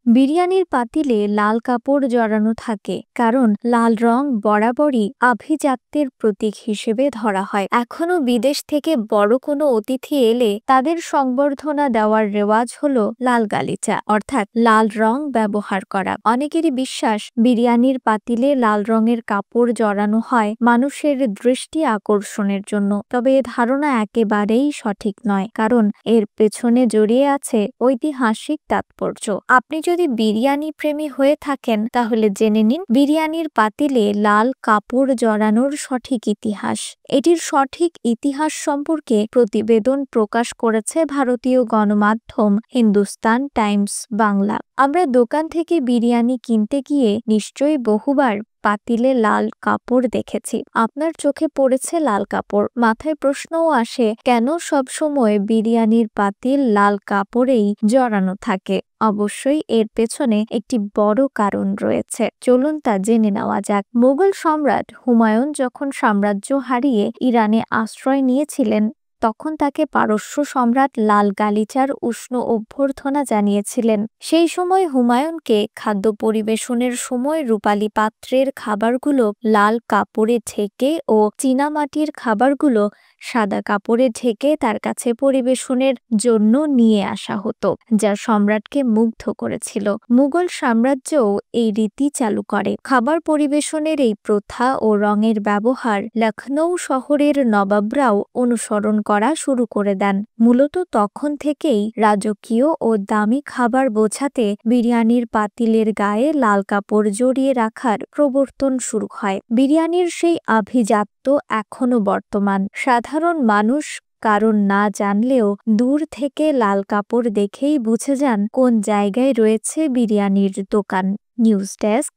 বিরিয়ানির পাতিলে লাল কাপড় জড়ানো থাকে কারণ লাল রং বরাবরই আভিজাত্যের প্রতীক হিসেবে ধরা হয়। এখনো বিদেশ থেকে বড় কোনো অতিথি এলে তাদের সংবর্ধনা দেওয়ার রেওয়াজ হলো লাল গালিচা অর্থাৎ লাল রং ব্যবহার করা। অনেকেরই বিশ্বাস বিরিয়ানির পাতিলে লাল রঙের কাপড় জড়ানো হয় মানুষের দৃষ্টি আকর্ষণের জন্য। তবে এ ধারণা একেবারেই সঠিক নয়, কারণ এর পেছনে জড়িয়ে আছে ঐতিহাসিক তাৎপর্য। আপনি যদি বিরিয়ানি প্রেমী হয়ে থাকেন তাহলে জেনে নিন বিরিয়ানির পাতিলে লাল কাপড় জড়ানোর সঠিক ইতিহাস। এটির সঠিক ইতিহাস সম্পর্কে প্রতিবেদন প্রকাশ করেছে ভারতীয় গণমাধ্যম হিন্দুস্তান টাইমস বাংলা। আমরা দোকান থেকে বিরিয়ানি কিনতে গিয়ে নিশ্চয়ই বহুবার পাতিলে লাল কাপড় দেখেছি। আপনার চোখে পড়েছে লাল কাপড়, মাথায় প্রশ্নও আসে কেন সবসময় বিরিয়ানির পাতিল লাল কাপড়েই জড়ানো থাকে। অবশ্যই এর পেছনে একটি বড় কারণ রয়েছে, চলুন তা জেনে নেওয়া যাক। মুঘল সম্রাট হুমায়ুন যখন সাম্রাজ্য হারিয়ে ইরানে আশ্রয় নিয়েছিলেন তখন তাকে পারস্য সম্রাট লাল গালিচার উষ্ণ অভ্যর্থনা জানিয়েছিলেন। সেই সময় হুমায়ুনকে খাদ্য পরিবেশনের সময় রূপালী পাত্রের খাবারগুলো লাল কাপড়ে ঢেকে ও চীনামাটির খাবারগুলো সাদা কাপড়ে ঢেকে তার কাছে পরিবেশনের জন্য নিয়ে আসা হতো, যা সম্রাটকে মুগ্ধ করেছিল। মুঘল সাম্রাজ্যও এই রীতি চালু করে। খাবার পরিবেশনের এই প্রথা ও রঙের ব্যবহার লখনৌ শহরের নবাবরাও অনুসরণ করা শুরু করে দেন। মূলত তখন থেকেই রাজকীয় ও দামি খাবার বোঝাতে বিরিয়ানির পাতিলের গায়ে লাল কাপড় জড়িয়ে রাখার প্রবর্তন শুরু হয়। বিরিয়ানির সেই আভিজাত্য এখনো বর্তমান। সাধারণ মানুষ কারণ না জানলেও দূর থেকে লাল কাপড় দেখেই বুঝে যান কোন জায়গায় রয়েছে বিরিয়ানির দোকান। নিউজ ডেস্ক,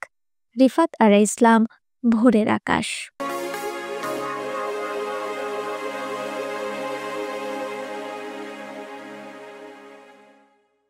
রিফাত আরা ইসলাম, ভোরের আকাশ।